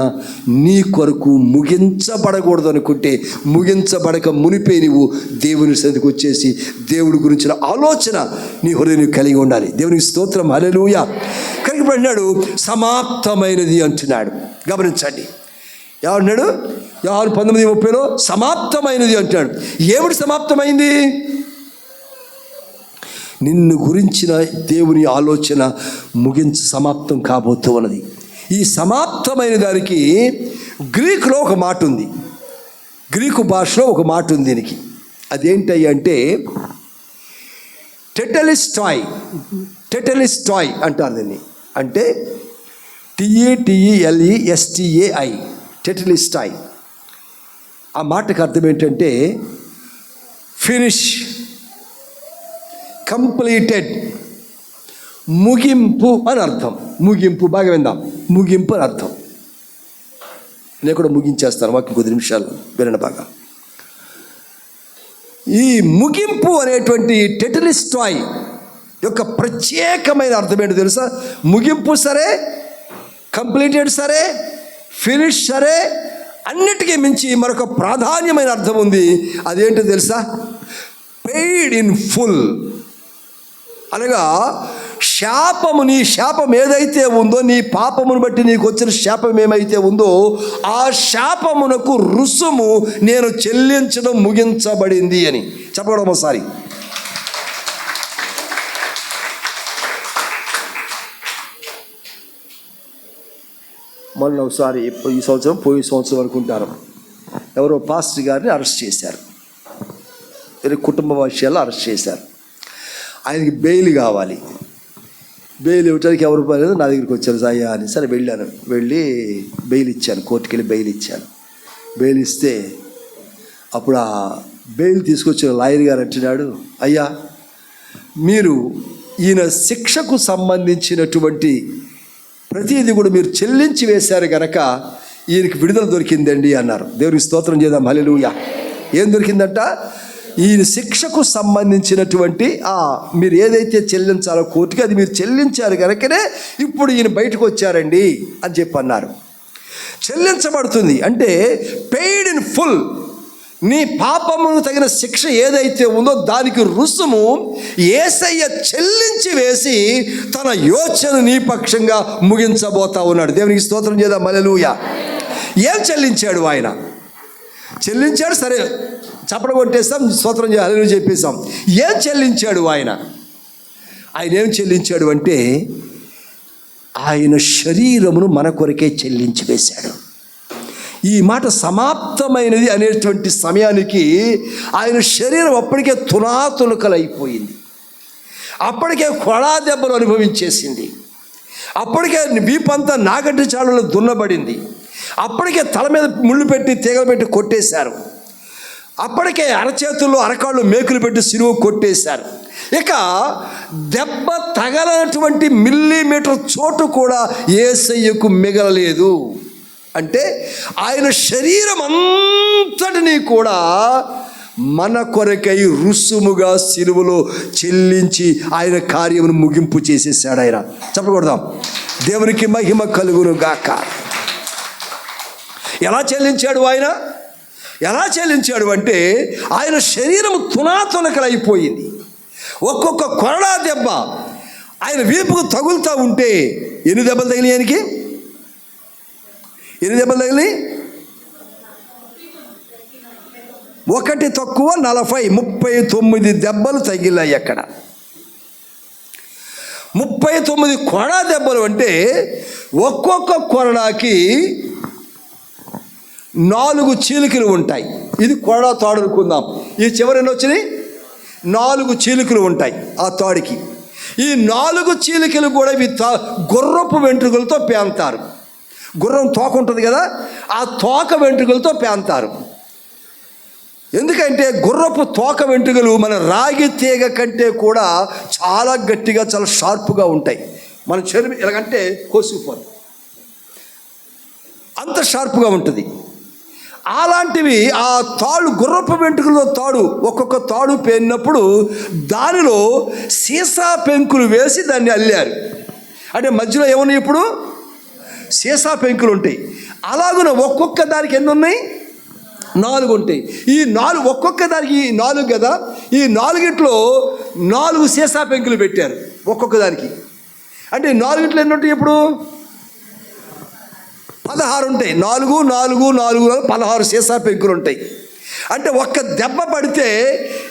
నీ కొరకు ముగించబడకూడదు అనుకుంటే, ముగించబడక మునిపే నువ్వు దేవుని సన్నిధికి వచ్చేసి దేవుడి గురించిన ఆలోచన నీ హృదయం కలిగి ఉండాలి. దేవునికి స్తోత్రం, హల్లెలూయా. కనుక అన్నాడు సమాప్తమైనది అంటున్నాడు. గమనించండి, ఏమన్నాడు? యోహాను 19:30 సమాప్తమైనది అంటున్నాడు. ఏమిటి సమాప్తమైంది? నిన్ను గురించిన దేవుని ఆలోచన సమాప్తం కాబోతూ ఉన్నది. ఈ సమాప్తమైన దానికి గ్రీకులో ఒక మాట ఉంది, గ్రీకు భాషలో ఒక మాట ఉంది దీనికి. అదేంటి అంటే టెటెలిస్టాయ్ అంటారు దీన్ని. అంటే TETELESTAI, టెటెలిస్టాయ్. ఆ మాటకు అర్థం ఏంటంటే ఫినిష్, కంప్లీటెడ్, ముగింపు అని అర్థం. ముగింపు, బాగా విందాం, ముగింపు అని అర్థం. నేను కూడా ముగించేస్తాను మాకు 10 నిమిషాలు వినండి బాగా. ఈ ముగింపు అనేటువంటి టెటెలిస్టాయ్ యొక్క ప్రత్యేకమైన అర్థం ఏంటో తెలుసా? ముగింపు సరే, కంప్లీటెడ్ సరే, ఫినిష్ సరే, అన్నిటికీ మించి మరొక ప్రాధాన్యమైన అర్థం ఉంది. అదేంటో తెలుసా? Paid in full. అనగా శాపము, నీ శాపం ఏదైతే ఉందో, నీ పాపమును బట్టి నీకు వచ్చిన శాపం ఏమైతే ఉందో, ఆ శాపమునకు రుసుము నేను చెల్లించడం ముగించబడింది అని చెప్పడం. ఒకసారి మొన్న ఒకసారి ఈ సంవత్సరం, పోయిన సంవత్సరం అనుకుంటారు, ఎవరో పాస్టర్ గారిని అరెస్ట్ చేశారు. కుటుంబ విషయాల్లో అరెస్ట్ చేశారు. ఆయనకి బెయిల్ కావాలి. బెయిల్ ఇవ్వడానికి ఎవరు పర్లేదు, నా దగ్గరికి వచ్చారు అయ్యా అని. సరే వెళ్ళాను, వెళ్ళి బెయిల్ ఇచ్చాను, కోర్టుకి వెళ్ళి బెయిల్ ఇచ్చాను. బెయిల్ ఇస్తే అప్పుడు ఆ బెయిల్ తీసుకొచ్చిన లాయర్ గారు అంటున్నాడు, అయ్యా మీరు ఈయన శిక్షకు సంబంధించినటువంటి ప్రతిదీ కూడా మీరు చెల్లించి వేశారు కనుక ఈయనకి విడుదల దొరికిందండి అన్నారు. దేవునికి స్తోత్రం చేద్దాం, హల్లెలూయా. ఏం దొరికిందంట? ఈయన శిక్షకు సంబంధించినటువంటి మీరు ఏదైతే చెల్లించాలో కోర్టుకి, అది మీరు చెల్లించారు కనుకనే ఇప్పుడు ఈయన బయటకు వచ్చారండి అని చెప్పి అన్నారు. చెల్లించబడుతుంది అంటే పెయిడ్ ఇన్ ఫుల్. నీ పాపమును తగిన శిక్ష ఏదైతే ఉందో దానికి రుసుము యేసయ్య చెల్లించి వేసి తన యోచన నీ పక్షంగా ముగించబోతా ఉన్నాడు. దేవునికి స్తోత్రం చేద్దాం, హల్లెలూయా. ఏం చెల్లించాడు ఆయన? చెల్లించాడు, సరే చప్పట కొట్టేస్తాం, స్తోత్రం చేయాలని చెప్పేసాం. ఏం చెల్లించాడు ఆయన? ఆయన ఏం చెల్లించాడు అంటే ఆయన శరీరమును మన కొరకే చెల్లించి వేశాడు. ఈ మాట సమాప్తమైనది అనేటువంటి సమయానికి ఆయన శరీరం అప్పటికే తునాతునకలైపోయింది, అప్పటికే కొడా దెబ్బలు అనుభవించేసింది, అప్పటికే వీపంతా నాగంటి చాలులో దున్నబడింది, అప్పటికే తల మీద ముళ్ళు పెట్టి తీగలు పెట్టి కొట్టేశారు, అప్పటికే అరచేతుల్లో అరకాళ్ళు మేకులు పెట్టి సిలువ కొట్టేశారు. ఇక దెబ్బ తగలనటువంటి మిల్లీమీటర్ చోటు కూడా యేసయ్యకు మిగలలేదు. అంటే ఆయన శరీరం అంతటినీ కూడా మన కొరకై రుసుముగా సిలువలో చెల్లించి ఆయన కార్యమును ముగింపు చేసేసాడు. ఆయన చెప్పకూడదాం, దేవునికి మహిమ కలుగును గాక. ఎలా చెల్లించాడు ఆయన? ఎలా చెల్లించాడు అంటే ఆయన శరీరం తునాతునకలైపోయింది. ఒక్కొక్క కొరడా దెబ్బ ఆయన వీపుకు తగులుతూ ఉంటే ఎన్ని దెబ్బలు తగిలినాయి? ఆయనకి ఎన్ని దెబ్బలు తగిలినాయి? 1 తక్కువ 39 దెబ్బలు తగిలాయి. అక్కడ 39 కొరడా దెబ్బలు అంటే ఒక్కొక్క కొరడాకి 4 చీలికలు ఉంటాయి. ఇది కొరడా తాడు అనుకుందాం. ఈ చివరి ఎన్ని వచ్చినాయి? 4 చీలికలు ఉంటాయి ఆ తాడికి. ఈ 4 చీలికలు కూడా ఇవి గుర్రపు వెంట్రుకలతో పేంతారు. గుర్రం తోక ఉంటుంది కదా, ఆ తోక వెంట్రుకలతో పేంతారు. ఎందుకంటే గుర్రపు తోక వెంట్రుకలు మన రాగి తీగ కంటే కూడా చాలా గట్టిగా, చాలా షార్ప్గా ఉంటాయి. మన చర్మం ఎలాగంటే కోసుకుపోదు, అంత షార్ప్గా ఉంటుంది. అలాంటివి ఆ తాడు, గుర్రపు వెంట్రుకలతో తాడు, ఒక్కొక్క తాడు పేరినప్పుడు దానిలో సీసా పెంకులు వేసి దాన్ని అల్లారు. అంటే మధ్యలో ఏమున్నాయి, ఇప్పుడు సీసా పెంకులు ఉంటాయి. అలాగున ఒక్కొక్క దానికి ఎన్ని ఉన్నాయి, 4 ఉంటాయి. ఈ 4 ఒక్కొక్క దానికి 4 కదా, ఈ 4గిట్లో 4 సీసా పెంకులు పెట్టారు ఒక్కొక్క దానికి. అంటే 4గిట్లో ఎన్ని ఉంటాయి, ఇప్పుడు 16 ఉంటాయి. 4 4 4 16 సీసా పెంకులు ఉంటాయి. అంటే ఒక్క దెబ్బ పడితే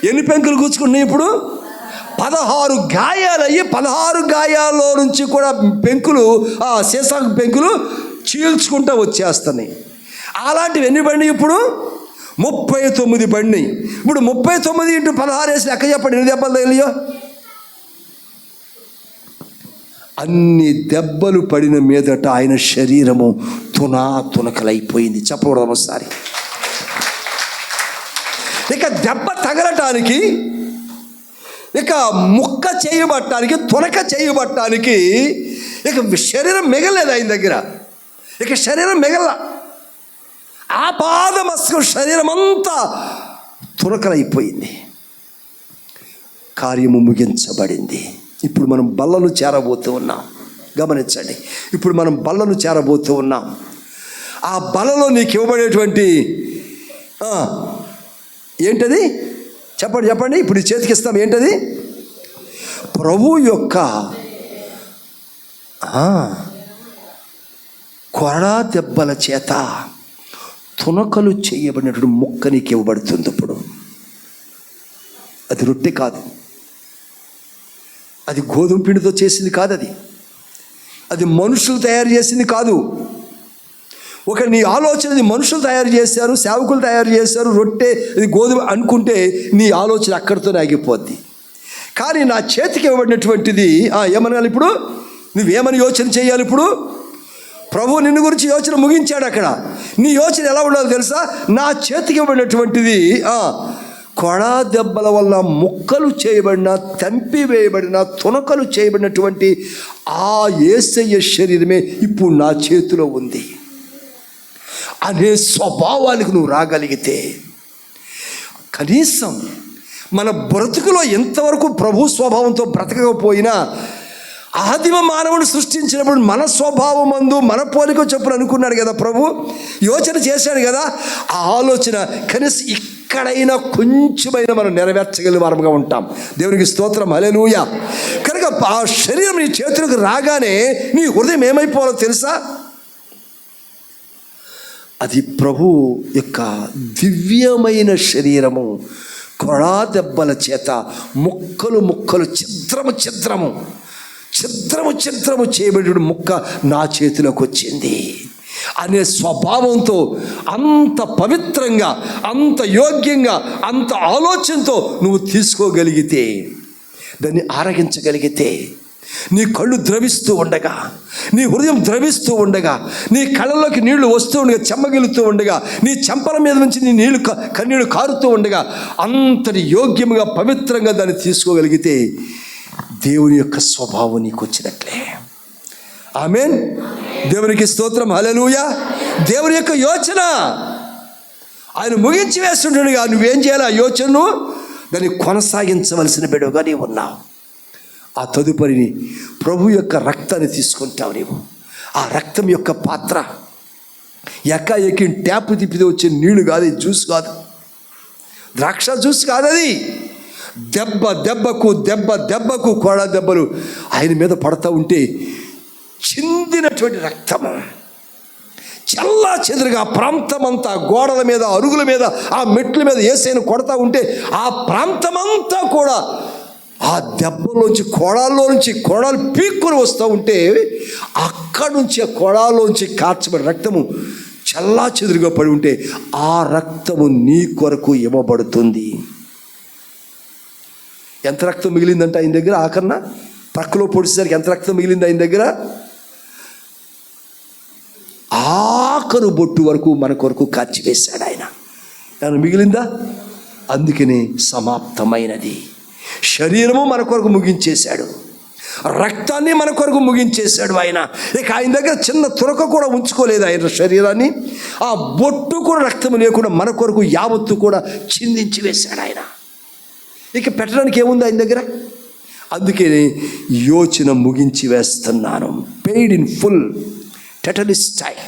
ఎన్ని పెంకులు కూర్చుకున్నాయి, ఇప్పుడు 16 గాయాలయ్యి 16 గాయాల్లో నుంచి కూడా పెంకులు, ఆ సీసా పెంకులు చీల్చుకుంటూ వచ్చేస్తున్నాయి. అలాంటివి ఎన్ని పడినాయి, ఇప్పుడు 39 పడినాయి. ఇప్పుడు 39 × 16 వేసి లెక్క చెప్పండి, ఎన్ని దెబ్బలు తగిలియో. అన్ని దెబ్బలు పడిన మీదట ఆయన శరీరము తునకలైపోయింది. చెప్పకూడదు ఒకసారి. ఇక దెబ్బ తగలటానికి, ఇక ముక్క చేయబట్టడానికి, తునక చేయబట్టడానికి ఇక శరీరం మిగలేదు ఆయన దగ్గర. ఇక శరీరం మిగల, ఆపాదమస్తకం శరీరం అంతా తునకలైపోయింది. కార్యము ముగించబడింది. ఇప్పుడు మనం బల్లను చేరబోతూ ఉన్నాం. గమనించండి, ఇప్పుడు మనం బల్లను చేరబోతూ ఉన్నాం. ఆ బలలో నీకు ఇవ్వబడేటువంటి ఏంటది, చెప్పండి. ఇప్పుడు చేతికి ఇస్తాం. ఏంటది? ప్రభు యొక్క కొరడా దెబ్బల చేత తునకలు చేయబడినటువంటి ముక్క నీకు ఇవ్వబడుతుంది. ఇప్పుడు అది రొట్టె కాదు, అది గోధుమ పిండితో చేసింది కాదు, అది మనుషులు తయారు చేసింది కాదు. ఒక నీ ఆలోచన, ఇది మనుషులు తయారు చేశారు, సేవకులు తయారు చేశారు, రొట్టె ఇది గోధుమ అనుకుంటే నీ ఆలోచన అక్కడితో ఆగిపోద్ది. కానీ నా చేతికి ఇవ్వబడినటువంటిది ఏమనాలి, ఇప్పుడు నువ్వేమని యోచన చేయాలి? ఇప్పుడు ప్రభు నిన్ను గురించి యోచన ముగించాడు. అక్కడ నీ యోచన ఎలా ఉండాలో తెలుసా? నా చేతికి ఇవ్వబడినటువంటిది కొడా దెబ్బల వల్ల ముక్కలు చేయబడిన, తంపివేయబడిన, తునకలు చేయబడినటువంటి ఆ యేసయ్య శరీరమే ఇప్పుడు నా చేతిలో ఉంది అనే స్వభావానికి నువ్వు రాగలిగితే, కనీసం మన బ్రతుకులో ఎంతవరకు ప్రభు స్వభావంతో బ్రతకకపోయినా, ఆదిమ మానవుని సృష్టించినప్పుడు మన స్వభావం అందు మన పోలిక చొప్పున అనుకున్నాడు కదా ప్రభు, యోచన చేశాడు కదా. ఆ ఆలోచన కనీసం ఎక్కడైనా కొంచెమైనా మనం నెరవేర్చగలిగే వారముగా ఉంటాం. దేవునికి స్తోత్రం, హల్లెలూయా. కనుక ఆ శరీరం నీ చేతులకు రాగానే నీ హృదయం ఏమైపోవాలో తెలుసా? అది ప్రభు యొక్క దివ్యమైన శరీరము కొడా దెబ్బల చేత ముక్కలు ఛిద్రము చేయబడి ముక్క నా చేతిలోకి వచ్చింది అనే స్వభావంతో, అంత పవిత్రంగా, అంత యోగ్యంగా, అంత ఆలోచనతో నువ్వు తీసుకోగలిగితే, దాన్ని ఆరగించగలిగితే, నీ కళ్ళు ద్రవిస్తూ ఉండగా, నీ హృదయం ద్రవిస్తూ ఉండగా, నీ కళ్ళలోకి నీళ్లు వస్తూ ఉండగా, చెమ్మగిలుతూ ఉండగా, నీ చెంపల మీద నుంచి నీ కన్నీళ్లు కారుతూ ఉండగా, అంతటి యోగ్యముగా పవిత్రంగా దాన్ని తీసుకోగలిగితే దేవుని యొక్క స్వభావం నీకు వచ్చినట్లే. ఆమేన్. దేవునికి స్తోత్రం, హల్లెలూయా. దేవుని యొక్క యోచన ఆయన ముగించి వేస్తుండగా నువ్వేం చేయాలి? ఆ యోచనను దాన్ని కొనసాగించవలసిన బిడ్డగా నీవు ఉన్నావు. ఆ తదుపరిని ప్రభు యొక్క రక్తాన్ని తీసుకుంటావు నీవు. ఆ రక్తం యొక్క పాత్ర ఎక్కి ట్యాప్ తిప్పితే వచ్చే నీళ్లు కాదు, జ్యూస్ కాదు, ద్రాక్ష జ్యూస్ కాదు. అది దెబ్బకు కొడా దెబ్బలు ఆయన మీద పడతా ఉంటే చిందినటువంటి రక్తము చల్లా చెదురుగా ప్రాంతమంతా, గోడల మీద, అరుగుల మీద, ఆ మెట్ల మీద యేసయ్యను కొడతా ఉంటే ఆ ప్రాంతమంతా కూడా ఆ దెబ్బలోంచి, కొడాలు పీక్కుని వస్తూ ఉంటే అక్కడి నుంచి, ఆ కొడాలోంచి కార్చబడి రక్తము చల్లా చెదురుగా పడి ఉంటే ఆ రక్తము నీ కొరకు ఇవ్వబడుతుంది. ఎంత రక్తం మిగిలిందంటే ఆయన దగ్గర, ఆఖరణ ప్రక్కలో పొడిచేసరికి ఎంత రక్తం మిగిలింది ఆయన దగ్గర? ఆఖరు బొట్టు వరకు మన కొరకు కార్చి వేశాడు ఆయన. ఏమైనా మిగిలిందా? అందుకని సమాప్తమైనది. శరీరము మన కొరకు ముగించేశాడు, రక్తాన్ని మన కొరకు ముగించేశాడు ఆయన. ఇక ఆయన దగ్గర చిన్న తురక కూడా ఉంచుకోలేదు ఆయన శరీరాన్ని. ఆ బొట్టు కూడా రక్తం లేకుండా మన కొరకు యావత్తు కూడా చిందించి వేశాడు ఆయన. ఇక పెట్టడానికి ఏముంది ఆయన దగ్గర? అందుకే యోచన ముగించి వేస్తున్నాను. పెయిడ్ ఇన్ ఫుల్, టెటలిస్టాయ్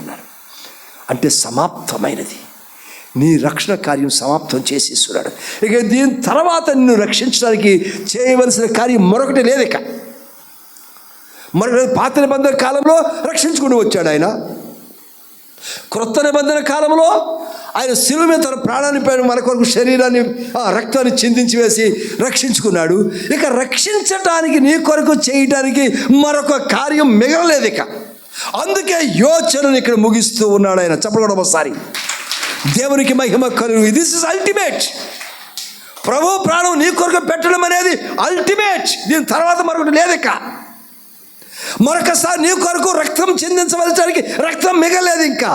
అన్నారు. అంటే సమాప్తమైనది. నీ రక్షణ కార్యం సమాప్తం చేసేస్తున్నాడు. ఇక దీని తర్వాత నిన్ను రక్షించడానికి చేయవలసిన కార్యం మరొకటి లేదు. ఇక మరొకటి పాత నిబంధన కాలంలో రక్షించుకుని వచ్చాడు ఆయన. క్రొత్త నిబంధన కాలంలో ఆయన శిలువ మీద తన ప్రాణాన్ని పైన మన కొరకు శరీరాన్ని రక్తాన్ని చిందించి వేసి రక్షించుకున్నాడు. ఇక రక్షించటానికి నీ కొరకు చేయటానికి మరొక కార్యం మిగలలేదు ఇక. అందుకే యోచనను ఇక్కడ ముగిస్తూ ఉన్నాడు ఆయన. చెప్పకూడదు ఒకసారి. దేవునికి మహిమ కలుగు. This is ultimate. ప్రభు ప్రాణం నీ కొరకు పెట్టడం అనేది అల్టిమేట్. దీని తర్వాత మరొకటి లేదు ఇక. మరొకసారి నీ కొరకు రక్తం చిందించవలసడానికి రక్తం మిగలేదు ఇంకా.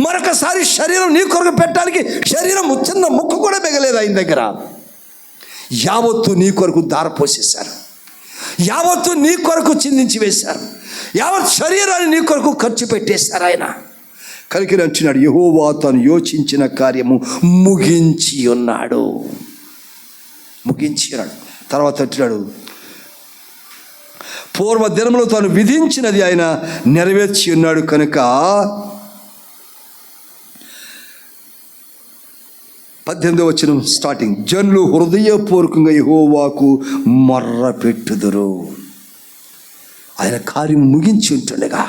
మరొకసారి శరీరం నీ కొరకు పెట్టడానికి శరీరం చిన్న ముక్కు కూడా మిగలేదు ఆయన దగ్గర. యావత్తు నీ కొరకు దారపోసేశారు, యావత్తు నీ కొరకు చిందించి వేశారు, యావత్ శరీరాన్ని నీ కొరకు ఖర్చు పెట్టేశారు ఆయన. కలికి అంటున్నాడు, యెహోవా తాను యోచించిన కార్యము ముగించి ఉన్నాడు. తర్వాత అంటున్నాడు, పూర్వ దినములో తాను విధించినది ఆయన నెరవేర్చి ఉన్నాడు కనుక 18వ వచనం స్టార్టింగ్, జనులు హృదయపూర్వకంగా యెహోవాకు మొర్ర పెట్టుదురు. ఆయన కార్యం ముగించి ఉంటుండగా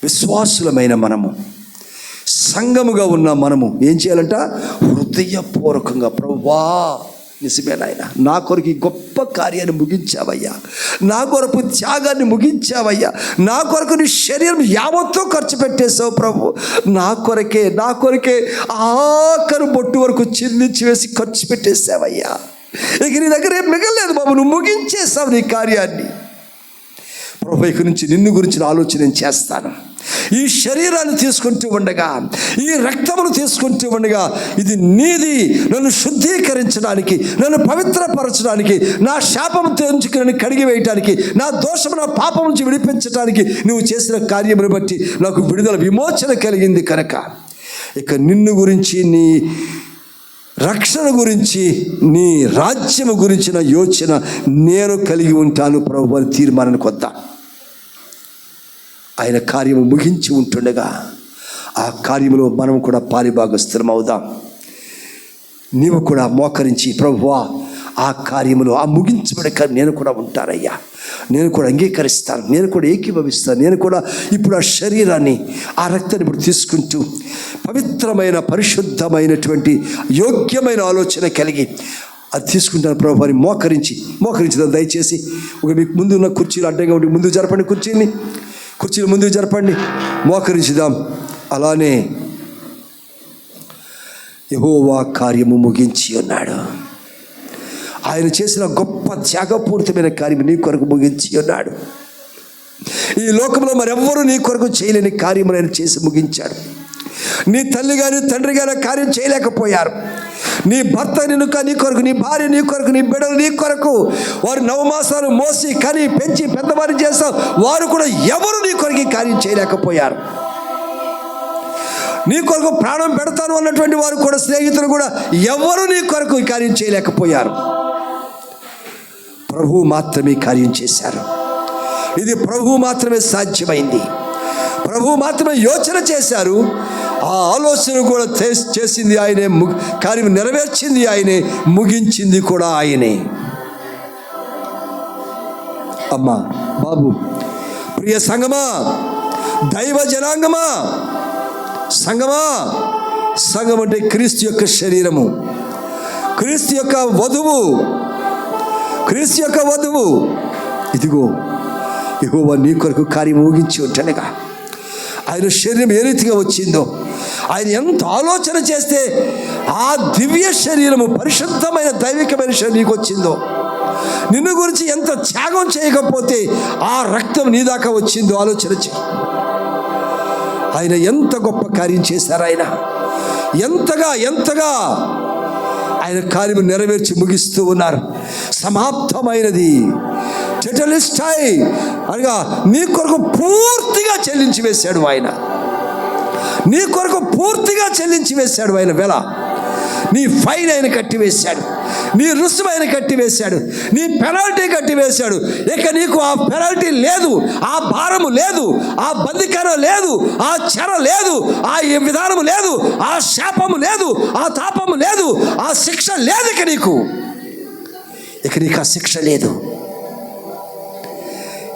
విశ్వాసులమైన మనము, సంఘముగా ఉన్న మనము ఏం చేయాలంట? హృదయపూర్వకంగా, ప్రభువా నిజమే నాయన, నా కొరకు ఈ గొప్ప కార్యాన్ని ముగించావయ్యా, నా కొరకు త్యాగాన్ని ముగించావయ్యా, నా కొరకు నీ శరీరం యావత్తూ ఖర్చు పెట్టేశావు ప్రభు, నా కొరకే ఆఖరు బొట్టు వరకు చిందించి వేసి ఖర్చు పెట్టేశావయ్యా. ఇక నీ దగ్గర ఏం మిగలేదు బాబు, నువ్వు ముగించేసావు నీ కార్యాన్ని. ప్రభు ఇక నుంచి నిన్ను గురించిన ఆలోచన నేను చేస్తాను. ఈ శరీరాన్ని తీసుకుంటూ ఉండగా, ఈ రక్తమును తీసుకుంటూ ఉండగా, ఇది నీది. నన్ను శుద్ధీకరించడానికి, నన్ను పవిత్రపరచడానికి, నా శాపము తెంచుకు నన్ను కడిగి వేయటానికి, నా దోషము నా పాపం నుంచి విడిపించడానికి నువ్వు చేసిన కార్యమును బట్టి నాకు విడుదల విమోచన కలిగింది కనుక ఇక నిన్ను గురించి, నీ రక్షణ గురించి, నీ రాజ్యము గురించిన యోచన నేను కలిగి ఉంటాను ప్రభు అని తీర్మానానికి వద్దాం. ఆయన కార్యము ముగించి ఉంటుండగా ఆ కార్యములో మనం కూడా పాలిభాగస్థులం అవుదాం. నీవు కూడా మోకరించి, ప్రభువా ఆ కార్యములో, ఆ ముగించబడే కార్యం నేను కూడా ఉంటానయ్యా, నేను కూడా అంగీకరిస్తాను, నేను కూడా ఏకీభవిస్తాను, నేను కూడా ఇప్పుడు ఆ శరీరాన్ని, ఆ రక్తాన్ని ఇప్పుడు తీసుకుంటూ పవిత్రమైన, పరిశుద్ధమైనటువంటి, యోగ్యమైన ఆలోచన కలిగి అది తీసుకుంటాను ప్రభు అని మోకరించుదాం. దయచేసి ఒక మీకు ముందు ఉన్న కుర్చీలు అడ్డంగా ఉండి ముందుకు జరపండి, కుర్చీలు ముందుకు జరపండి, మోకరించుదాం. అలానే యెహోవా కార్యము ముగించి ఉన్నాడు. ఆయన చేసిన గొప్ప త్యాగపూరితమైన కార్యం నీ కొరకు ముగించి ఉన్నాడు. ఈ లోకంలో మరెవ్వరూ నీ కొరకు చేయలేని కార్యము ఆయన చేసి ముగించాడు. నీ తల్లి కానీ తండ్రి కానీ కార్యం చేయలేకపోయారు. నీ భర్త నీ కొరకు, నీ భార్య నీ కొరకు, నీ బిడ్డలు నీ కొరకు వారు 9 మాసాలు మోసి కని పెంచి పెద్దవారు చేస్తావు, వారు కూడా ఎవరు నీ కొరకు కార్యం చేయలేకపోయారు. నీ కొరకు ప్రాణం పెడతాను అన్నటువంటి వారు కూడా, స్నేహితులు కూడా ఎవరు నీ కొరకు ఈ కార్యం చేయలేకపోయారు. ప్రభువు మాత్రమే కార్యం చేశారు. ఇది ప్రభువు మాత్రమే సాధ్యమైంది. ప్రభువు మాత్రమే యోచన చేశారు. ఆ ఆలోచన కూడా చేసింది ఆయనే, కార్యం నెరవేర్చింది ఆయనే, ముగించింది కూడా ఆయనే. అమ్మా, బాబు, ప్రియ సంగమా, దైవ జనాంగమా, సంఘం అంటే క్రీస్తు యొక్క శరీరము, క్రీస్తు యొక్క వధువు. ఇదిగో యెహోవా నీ కొరకు కార్యం ముగించి ఉంటనగా ఆయన శరీరం ఏ రీతిగా వచ్చిందో, ఆయన ఎంత ఆలోచన చేస్తే ఆ దివ్య శరీరము, పరిశుద్ధమైన దైవికమైన శరీరం నీకు వచ్చిందో, నిన్ను గురించి ఎంత త్యాగం చేయకపోతే ఆ రక్తం నీ దాకా వచ్చిందో ఆలోచన చేయి. ఆయన ఎంత గొప్ప కార్యం చేశారు. ఆయన ఎంతగా ఆయన కార్యము నెరవేర్చి ముగిస్తూ ఉన్నారు. సమాప్తమైనది, టెటలిస్టై అనగా నీ కొరకు పూర్తిగా చెల్లించి వేశాడు ఆయన. నీ కొరకు పూర్తిగా చెల్లించి వేశాడు ఆయన వెల. నీ ఫైన్ ఆయన కట్టివేశాడు, నీ రుసుము ఆయన కట్టివేశాడు, నీ పెనాల్టీ కట్టివేశాడు. ఇక నీకు ఆ పెనాల్టీ లేదు, ఆ భారము లేదు, ఆ బందికరం లేదు, ఆ చెర లేదు, ఆ విధానము లేదు, ఆ శాపము లేదు, ఆ తాపము లేదు, ఆ శిక్ష లేదు. ఇక నీకు ఆ శిక్ష లేదు.